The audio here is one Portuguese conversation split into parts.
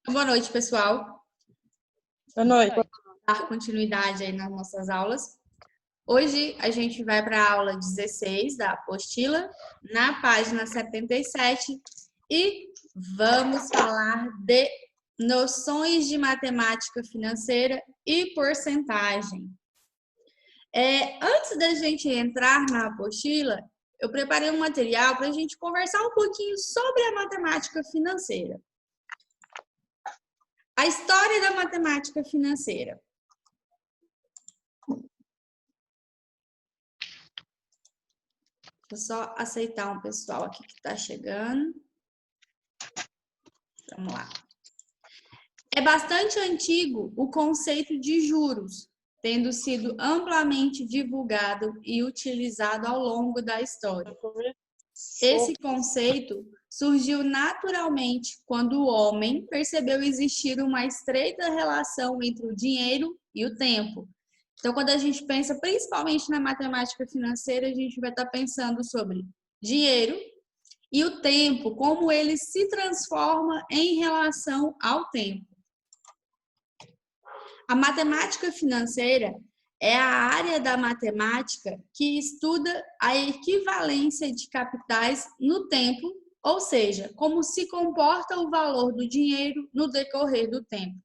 Boa noite, pessoal. Boa noite. Dar continuidade aí nas nossas aulas. Hoje a gente vai para a aula 16 da apostila, na página 77, e vamos falar de noções de matemática financeira e porcentagem. Antes da gente entrar na apostila, eu preparei um material para a gente conversar um pouquinho sobre a matemática financeira. A história da matemática financeira. Vou só aceitar um pessoal aqui que está chegando. Vamos lá. É bastante antigo o conceito de juros, tendo sido amplamente divulgado e utilizado ao longo da história. Esse conceito surgiu naturalmente quando o homem percebeu existir uma estreita relação entre o dinheiro e o tempo. Então, quando a gente pensa principalmente na matemática financeira, a gente vai estar pensando sobre dinheiro e o tempo, como ele se transforma em relação ao tempo. A matemática financeira é a área da matemática que estuda a equivalência de capitais no tempo, ou seja, como se comporta o valor do dinheiro no decorrer do tempo.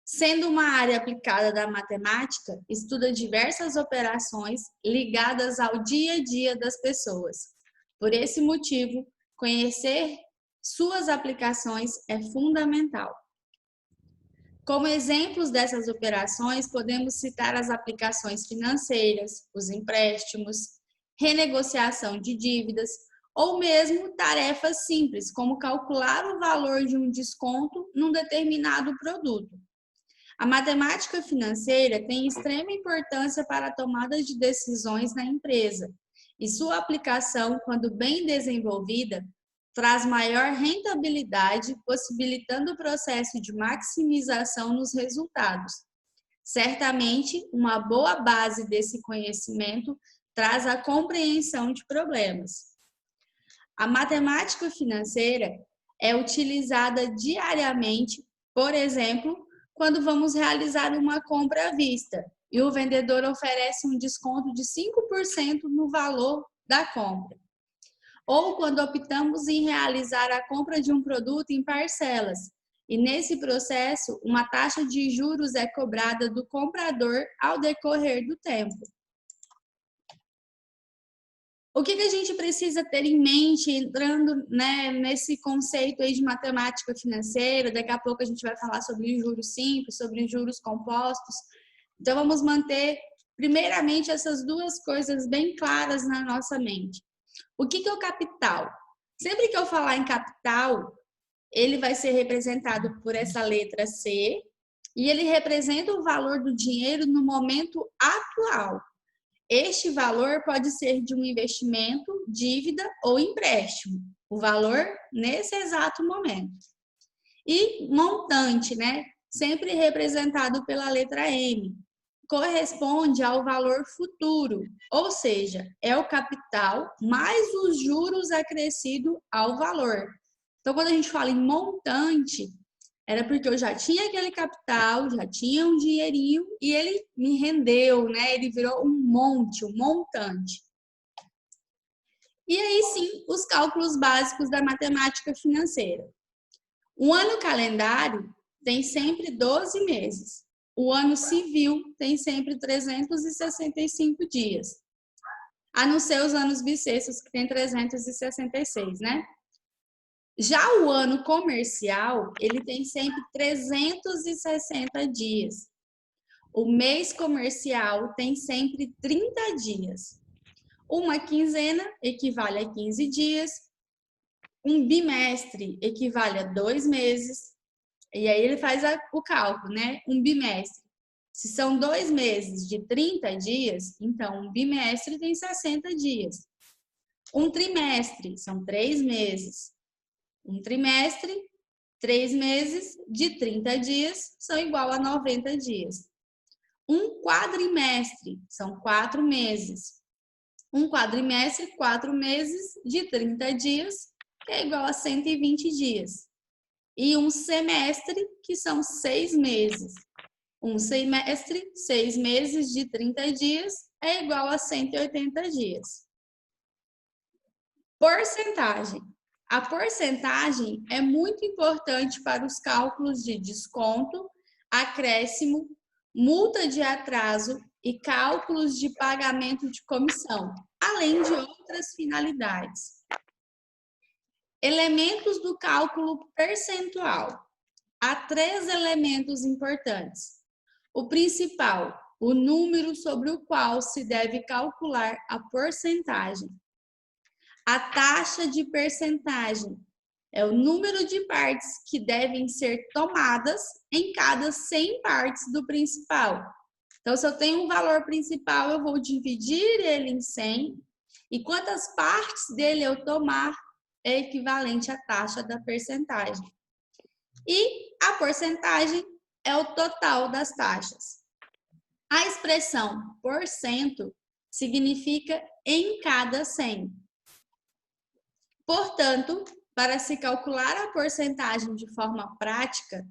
Sendo uma área aplicada da matemática, estuda diversas operações ligadas ao dia a dia das pessoas. Por esse motivo, conhecer suas aplicações é fundamental. Como exemplos dessas operações, podemos citar as aplicações financeiras, os empréstimos, renegociação de dívidas, ou mesmo tarefas simples, como calcular o valor de um desconto num determinado produto. A matemática financeira tem extrema importância para a tomada de decisões na empresa, e sua aplicação, quando bem desenvolvida, traz maior rentabilidade, possibilitando o processo de maximização nos resultados. Certamente, uma boa base desse conhecimento traz a compreensão de problemas. A matemática financeira é utilizada diariamente, por exemplo, quando vamos realizar uma compra à vista e o vendedor oferece um desconto de 5% no valor da compra. Ou quando optamos em realizar a compra de um produto em parcelas, e nesse processo, uma taxa de juros é cobrada do comprador ao decorrer do tempo. O que a gente precisa ter em mente, entrando nesse conceito aí de matemática financeira? Daqui a pouco a gente vai falar sobre juros simples, sobre juros compostos. Então, vamos manter, primeiramente, essas duas coisas bem claras na nossa mente. O que é o capital? Sempre que eu falar em capital, ele vai ser representado por essa letra C, e ele representa o valor do dinheiro no momento atual. Este valor pode ser de um investimento, dívida ou empréstimo. O valor nesse exato momento. E montante, sempre representado pela letra M, corresponde ao valor futuro, ou seja, é o capital mais os juros acrescido ao valor. Então, quando a gente fala em montante, era porque eu já tinha aquele capital, já tinha um dinheirinho e ele me rendeu, Ele virou um monte, um montante. E aí sim, os cálculos básicos da matemática financeira. O ano calendário tem sempre 12 meses. O ano civil tem sempre 365 dias. A não ser os anos bissextos, que tem 366, Já o ano comercial, ele tem sempre 360 dias. O mês comercial tem sempre 30 dias. Uma quinzena equivale a 15 dias. Um bimestre equivale a 2 meses. E aí ele faz o cálculo, Um bimestre. Se são 2 meses de 30 dias, então um bimestre tem 60 dias. Um trimestre são 3 meses. Um trimestre, 3 meses de 30 dias são igual a 90 dias. Um quadrimestre são 4 meses. Um quadrimestre, 4 meses de 30 dias, que é igual a 120 dias. e um semestre, que são 6 meses. Um semestre, 6 meses de 30 dias, é igual a 180 dias. Porcentagem. A porcentagem é muito importante para os cálculos de desconto, acréscimo, multa de atraso e cálculos de pagamento de comissão, além de outras finalidades. Elementos do cálculo percentual. Há 3 elementos importantes. O principal, o número sobre o qual se deve calcular a porcentagem. A taxa de percentagem é o número de partes que devem ser tomadas em cada 100 partes do principal. Então, se eu tenho um valor principal, eu vou dividir ele em 100, e quantas partes dele eu tomar é equivalente à taxa da percentagem. E a porcentagem é o total das taxas. A expressão porcento significa em cada 100. Portanto, para se calcular a porcentagem de forma prática,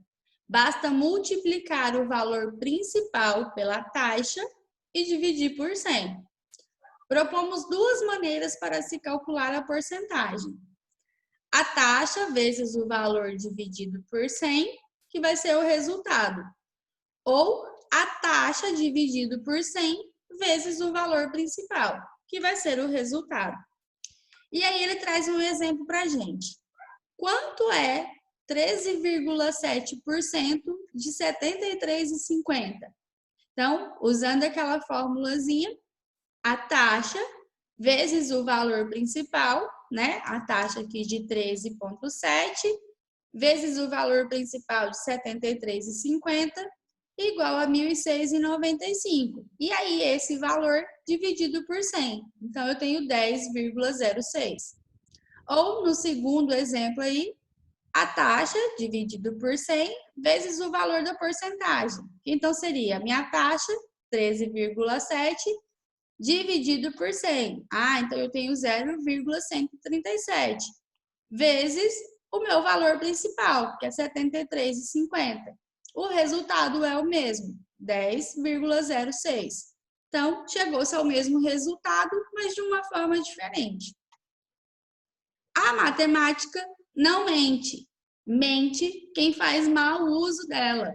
basta multiplicar o valor principal pela taxa e dividir por 100. Propomos 2 maneiras para se calcular a porcentagem. A taxa vezes o valor dividido por 100, que vai ser o resultado. Ou a taxa dividido por 100 vezes o valor principal, que vai ser o resultado. E aí ele traz um exemplo para a gente. Quanto é 13,7% de 73,50? Então, usando aquela formulazinha, a taxa vezes o valor principal, né? A taxa aqui de 13,7 vezes o valor principal de 73,50 igual a 1.006,95. E aí, esse valor dividido por 100. Então, eu tenho 10,06. Ou, no segundo exemplo aí, a taxa dividido por 100 vezes o valor da porcentagem. Então, seria a minha taxa, 13,7, dividido por 100. Então eu tenho 0,137, vezes o meu valor principal, que é 73,50. O resultado é o mesmo, 10,06. Então, chegou-se ao mesmo resultado, mas de uma forma diferente. A matemática não mente. Mente quem faz mau uso dela.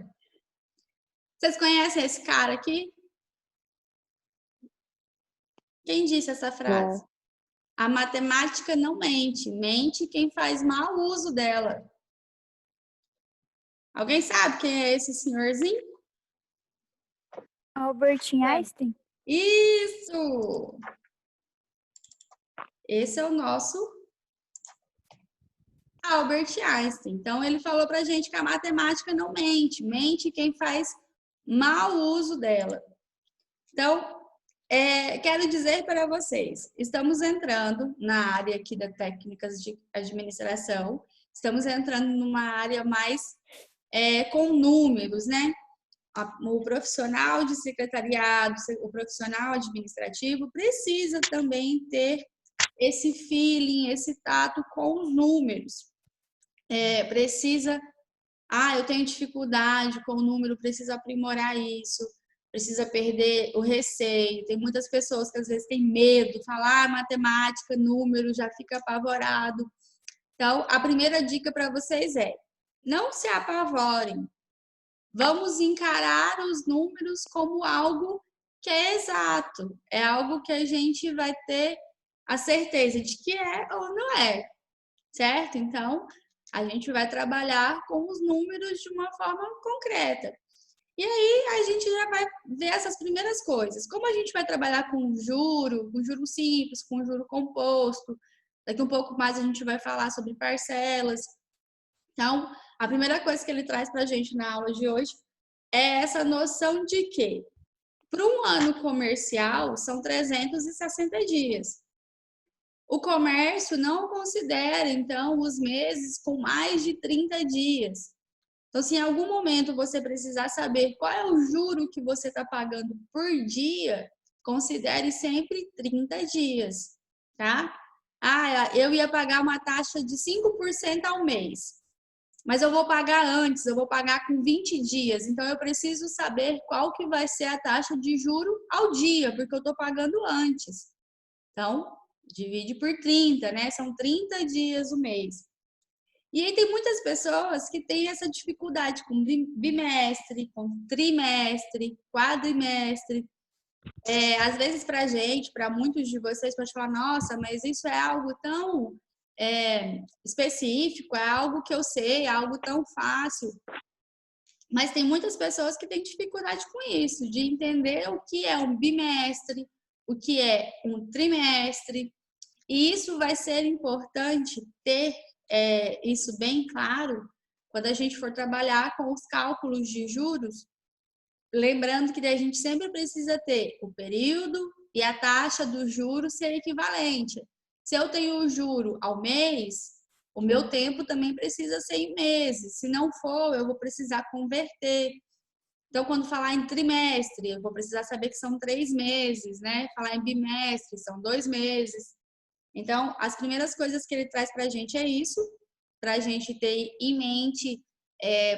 Vocês conhecem esse cara aqui? Quem disse essa frase? Não. A matemática não mente. Mente quem faz mau uso dela. Alguém sabe quem é esse senhorzinho? Albert Einstein. Isso! Esse é o nosso Albert Einstein. Então, ele falou pra gente que a matemática não mente. Mente quem faz mau uso dela. Então, quero dizer para vocês, estamos entrando na área aqui das técnicas de administração, estamos entrando numa área mais com números, né? O profissional de secretariado, o profissional administrativo precisa também ter esse feeling, esse tato com os números. Eu tenho dificuldade com o número, preciso aprimorar isso, precisa perder o receio. Tem muitas pessoas que às vezes têm medo, falar matemática, número, já fica apavorado. Então, a primeira dica para vocês é: não se apavorem. Vamos encarar os números como algo que é exato, é algo que a gente vai ter a certeza de que é ou não é, certo? Então, a gente vai trabalhar com os números de uma forma concreta. E aí, a gente já vai ver essas primeiras coisas. Como a gente vai trabalhar com juro simples, com juro composto, daqui um pouco mais a gente vai falar sobre parcelas. Então, a primeira coisa que ele traz para a gente na aula de hoje é essa noção de que, para um ano comercial, são 360 dias. O comércio não considera, então, os meses com mais de 30 dias. Então, se em algum momento você precisar saber qual é o juro que você está pagando por dia, considere sempre 30 dias, tá? Eu ia pagar uma taxa de 5% ao mês. mas eu vou pagar antes, eu vou pagar com 20 dias. Então, eu preciso saber qual que vai ser a taxa de juro ao dia, porque eu estou pagando antes. Então, divide por 30, né? São 30 dias o mês. E aí tem muitas pessoas que têm essa dificuldade com bimestre, com trimestre, quadrimestre. Às vezes para a gente, para muitos de vocês, pode falar, nossa, mas isso é algo tão específico, é algo que eu sei, é algo tão fácil. Mas tem muitas pessoas que têm dificuldade com isso, de entender o que é um bimestre, o que é um trimestre. E isso vai ser importante ter isso bem claro quando a gente for trabalhar com os cálculos de juros, lembrando que a gente sempre precisa ter o período e a taxa do juro ser equivalente. Se eu tenho o juro ao mês, o meu tempo também precisa ser em meses. Se não for, eu vou precisar converter. Então, quando falar em trimestre, eu vou precisar saber que são 3 meses, né? Falar em bimestre, são 2 meses. Então, as primeiras coisas que ele traz para a gente é isso, para a gente ter em mente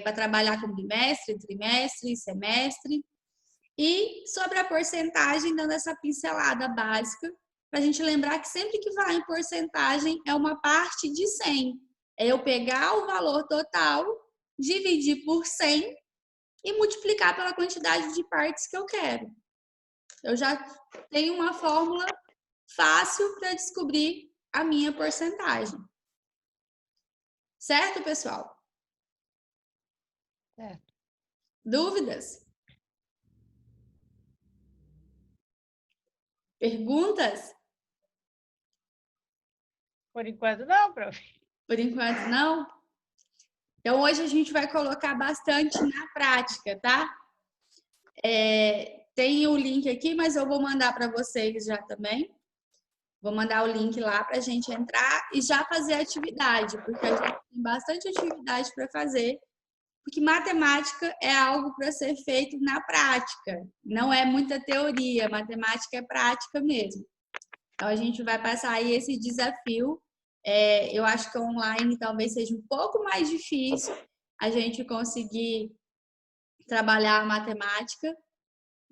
para trabalhar com bimestre, trimestre, semestre. E sobre a porcentagem, dando essa pincelada básica, para a gente lembrar que sempre que vai em porcentagem é uma parte de 100. É eu pegar o valor total, dividir por 100 e multiplicar pela quantidade de partes que eu quero. Eu já tenho uma fórmula fácil para descobrir a minha porcentagem. Certo, pessoal? Certo. Dúvidas? Perguntas? Por enquanto não, prof. Por enquanto, não? Então, hoje a gente vai colocar bastante na prática, tá? Tem o link aqui, mas eu vou mandar para vocês já também. Vou mandar o link lá para a gente entrar e já fazer a atividade, porque a gente tem bastante atividade para fazer, porque matemática é algo para ser feito na prática, não é muita teoria, matemática é prática mesmo. Então, a gente vai passar aí esse desafio. Eu acho que online talvez seja um pouco mais difícil a gente conseguir trabalhar a matemática,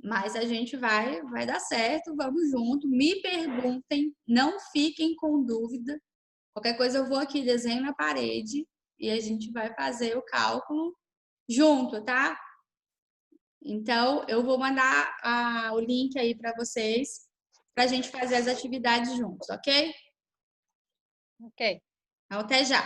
mas a gente vai dar certo, vamos junto. Me perguntem, não fiquem com dúvida. Qualquer coisa eu vou aqui, desenho na parede e a gente vai fazer o cálculo junto, tá? Então, eu vou mandar o link aí para vocês, para a gente fazer as atividades juntos, ok? Ok. Então, até já!